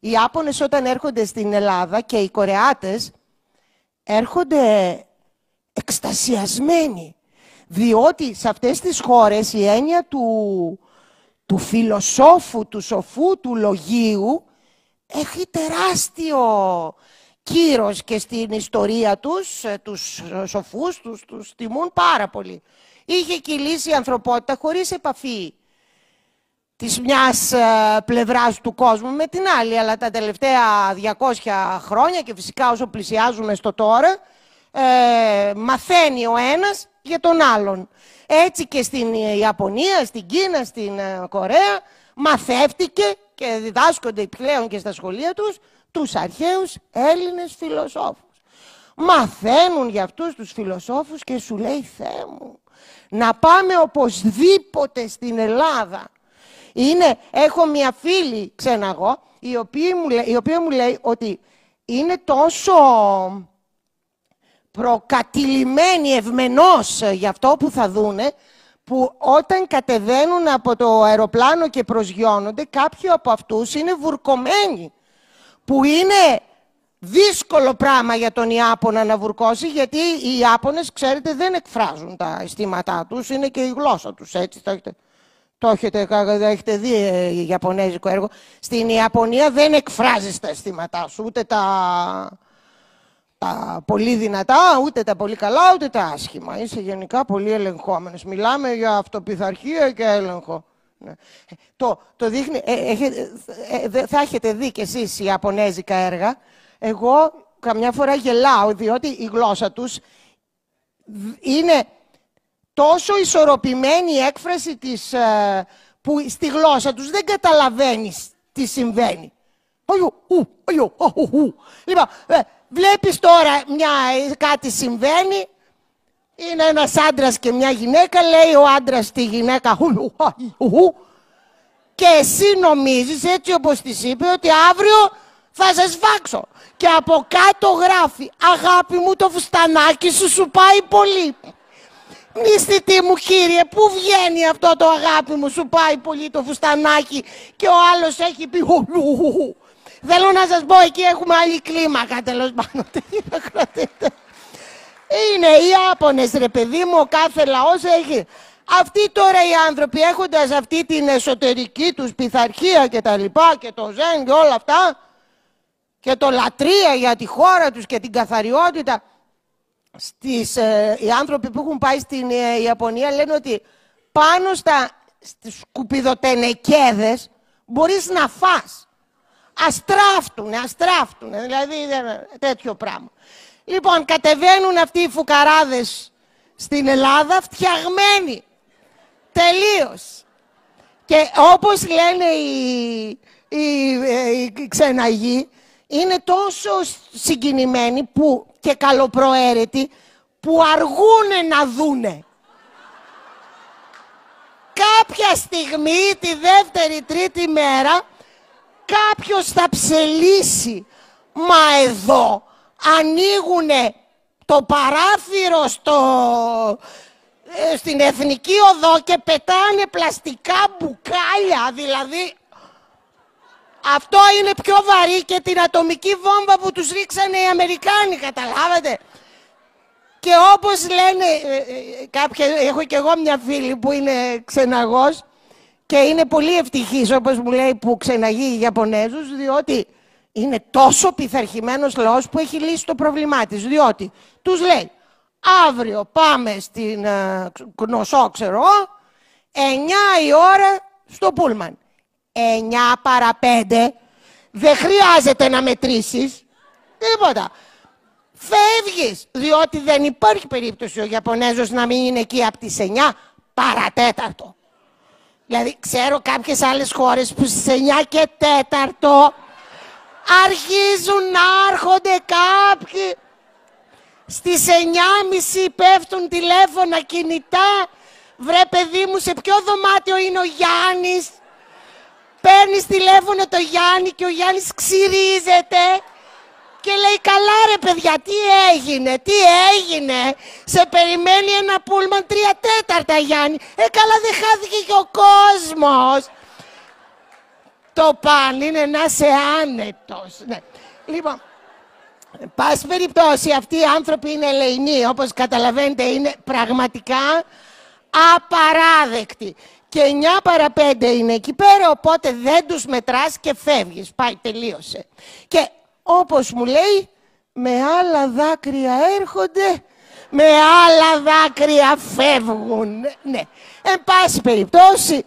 Οι Ιάπωνες όταν έρχονται στην Ελλάδα και οι Κορεάτες έρχονται εκστασιασμένοι. Διότι σε αυτές τις χώρες η έννοια του φιλοσόφου, του σοφού, του λογίου έχει τεράστιο κύρος και στην ιστορία τους σοφούς τους τιμούν πάρα πολύ. Είχε κυλήσει η ανθρωπότητα χωρίς επαφή της μιας πλευράς του κόσμου με την άλλη, αλλά τα τελευταία 200 χρόνια και φυσικά όσο πλησιάζουμε στο τώρα, μαθαίνει ο ένας για τον άλλον. Έτσι και στην Ιαπωνία, στην Κίνα, στην Κορέα, μαθεύτηκε και διδάσκονται πλέον και στα σχολεία τους αρχαίους Έλληνες φιλοσόφους. Μαθαίνουν για αυτούς τους φιλοσόφους και σου λέει, Θεέ μου, να πάμε οπωσδήποτε στην Ελλάδα. Έχω μια φίλη, ξένα εγώ, η οποία μου λέει ότι είναι τόσο προκατηλημένη ευμενώς για αυτό που θα δούνε, που όταν κατεβαίνουν από το αεροπλάνο και προσγειώνονται, κάποιοι από αυτούς είναι βουρκωμένοι, που είναι δύσκολο πράγμα για τον Ιάπωνα να βουρκώσει, γιατί οι Ιάπωνες, ξέρετε, δεν εκφράζουν τα αισθήματά τους, είναι και η γλώσσα τους, έτσι, το έχετε δει ιαπωνέζικο έργο. Στην Ιαπωνία δεν εκφράζεις τα αισθήματά σου, ούτε τα πολύ δυνατά, ούτε τα πολύ καλά, ούτε τα άσχημα. Είσαι γενικά πολύ ελεγχόμενος. Μιλάμε για αυτοπειθαρχία και έλεγχο. Ναι. Το δείχνει, θα έχετε δει κι εσείς ιαπωνέζικα έργα. Εγώ καμιά φορά γελάω, διότι η γλώσσα τους είναι τόσο ισορροπημένη η έκφραση που στη γλώσσα τους δεν καταλαβαίνεις τι συμβαίνει. Λοιπόν, βλέπεις τώρα κάτι συμβαίνει, είναι ένας άντρας και μια γυναίκα, λέει ο άντρας στη γυναίκα και εσύ νομίζεις, έτσι όπως της είπε, ότι αύριο θα σε σφάξω. Και από κάτω γράφει, αγάπη μου, το φουστανάκι σου πάει πολύ. Μυστητή μου κύριε, πού βγαίνει αυτό το αγάπη μου, σου πάει πολύ το φουστανάκι, και ο άλλος έχει πει Θέλω να σας πω, εκεί έχουμε άλλη κλίμακα, τέλος πάντων. Είναι οι Ιάπωνες, ρε παιδί μου, ο κάθε λαός έχει. Αυτοί τώρα οι άνθρωποι, έχοντας αυτή την εσωτερική τους πειθαρχία και τα λοιπά, και το ζεν και όλα αυτά, και το λατρεία για τη χώρα τους και την καθαριότητα, οι άνθρωποι που έχουν πάει στην Ιαπωνία λένε ότι πάνω στις σκουπιδοτενεκέδες μπορείς να φας. Αστράφτουνε, δηλαδή τέτοιο πράγμα. Λοιπόν, κατεβαίνουν αυτοί οι φουκαράδες στην Ελλάδα φτιαγμένοι. Τελείως. Και όπως λένε οι ξεναγοί, είναι τόσο συγκινημένοι και καλοπροαίρετοι που αργούνε να δούνε. Κάποια στιγμή, τη δεύτερη, τρίτη μέρα, κάποιος θα ψελίσει. Μα εδώ ανοίγουνε το παράθυρο στην Εθνική Οδό και πετάνε πλαστικά μπουκάλια. Δηλαδή, αυτό είναι πιο βαρύ και την ατομική βόμβα που τους ρίξανε οι Αμερικάνοι, καταλάβατε. Και όπως λένε κάποιοι, έχω και εγώ μια φίλη που είναι ξεναγός και είναι πολύ ευτυχής, όπως μου λέει, που ξεναγεί οι Ιαπωνέζους, διότι είναι τόσο πειθαρχημένος λαός που έχει λύσει το πρόβλημά της. Διότι τους λέει, αύριο πάμε στην Κνωσό, ξέρω, 9 η ώρα στο πούλμαν. 9 παρά 5, δεν χρειάζεται να μετρήσεις τίποτα. Φεύγεις, διότι δεν υπάρχει περίπτωση ο Ιαπωνέζος να μην είναι εκεί από τις 9 παρατέταρτο. Δηλαδή, ξέρω κάποιες άλλες χώρες που στις 9 και 4 αρχίζουν να έρχονται κάποιοι. Στις 9.30 πέφτουν τηλέφωνα κινητά. Βρε παιδί μου, σε ποιο δωμάτιο είναι ο Γιάννης? Παίρνεις τηλέφωνο το Γιάννη και ο Γιάννης ξυρίζεται και λέει, καλά ρε παιδιά, τι έγινε, σε περιμένει ένα πούλμαν 3/4 Γιάννη. Καλά, δεν χάθηκε και ο κόσμος. Το παν είναι να είσαι άνετος. Ναι. Λοιπόν, εν πάση περιπτώσει, αυτοί οι άνθρωποι είναι ελεηνοί. Όπως καταλαβαίνετε, είναι πραγματικά απαράδεκτοι. Και 9 παρα 5 είναι εκεί πέρα, οπότε δεν τους μετράς και φεύγεις. Πάει, τελείωσε. Και όπως μου λέει, με άλλα δάκρυα έρχονται, με άλλα δάκρυα φεύγουν. Ναι. Εν πάση περιπτώσει,